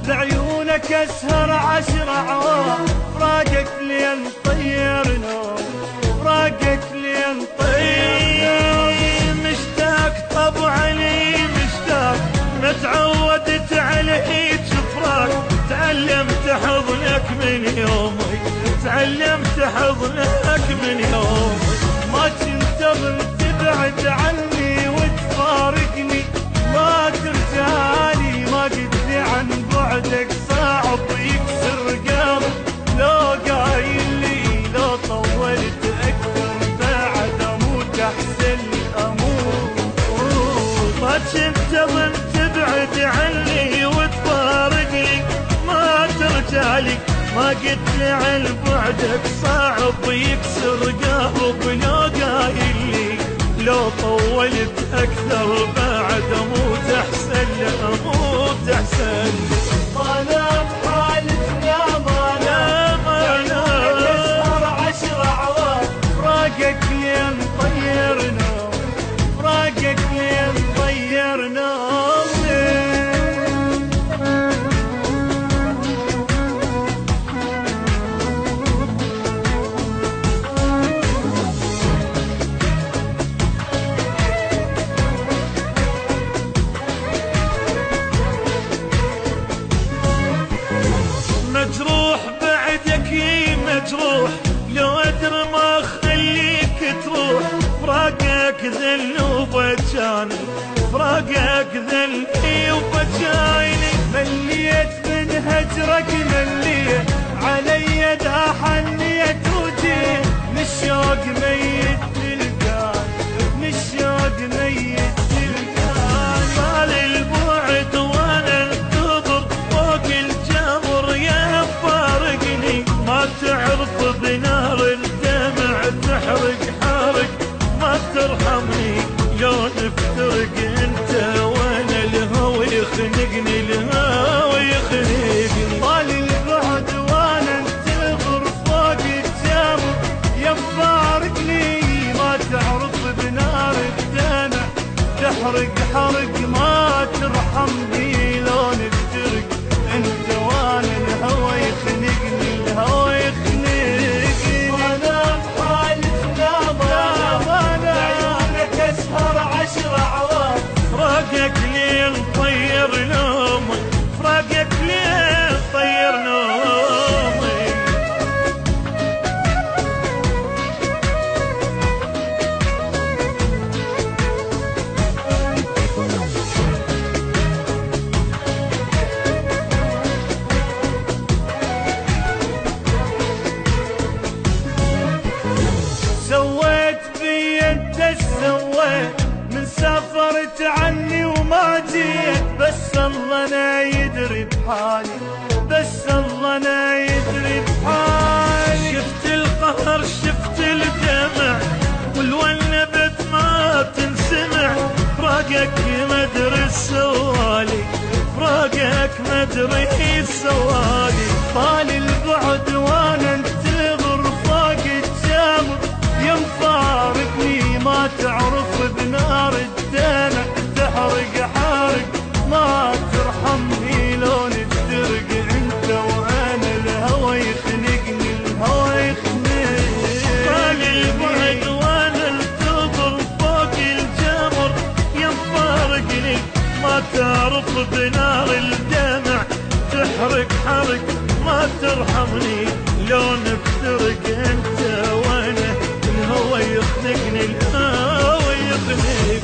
بعيونك اسهر 10 أعوام، فراقك لين طير نوم، فراقك لين طير. مشتاق طبعا لي مشتاق، ما تعودت عليك فراق، تعلمت حضنك من يومي، تعلمت حضنك من يومي. ما كنت اظن تبعد عني وتفارقني، ما ترجعلي، ما قلت لي عن بعدك صعب يكسر قلبي. لو قايل لي لو طولت اكثر بعد اموت احسن لي اموت. ما كنت اظن تبعد عني وتفارقني، ما ترجعلي، ما قلت لي عن بعدك صعب يكسر قلبي. لو قايل لي لو طولت اكثر بعد اموت احسن لي اموت احسن لي. ما نام حالتنا ما نام اسهر 10 أعوام، فراقك لين طير نوم، فراقك لين طير نوم. مجروح بعدك مجروح، لو ادري ما اخليك تروح. فراقك ذل وبجاني، فراقك ذلني وبجاني. مليت من هجرك مليت، علي دا حنيت وجيت. للشوق ميت تلقاني، للشوق ميت تلقاني. طال البعد وانا انتظر فوق الجمر يا فارقني. ما تعرف بنار الدمع تحرق حرق، ما ترحمني لو نفترق انت وانا. الهوى يخنقني، الهوى يخنقني. طال البعد وانا انتظر فوق الجمر يا فارقني. ما تعرف بنار الدمع تحرق حرق، ما ترحمني لو نفترق انت وانا. الهوى يخنقني، الهوى يخنقني. ما نام حالتنا ما نام، بعيونك اسهر 10 أعوام، فراقك لين طير نومي، فراقك لين طير نومي. سويت في انت سويت، من سافرت عني وما جيت. بس الله انا يدري بحالي، بس الله انا يدري بحالي. شفت القهر شفت الدمع، والونبت ما تنسمع. فراقك ما ادري سوالي، فراقك ما ادري سوالي. طال البعد وانا انتظر فوق الجمر يا مفارقني. ما تعرف بنار الدمع تحرق حرق، ما ترحمني لو نفترق انت وانا. الهوى يخنقني، الهوى يخنقني. طال البعد وانا انتظر فوق الجمر يا مفارقني. ما تعرف بنار الدمع تحرق حرق، ما ترحمني لو نفترق انت وانا. الهوى يخنقني، الهوى يخنقني.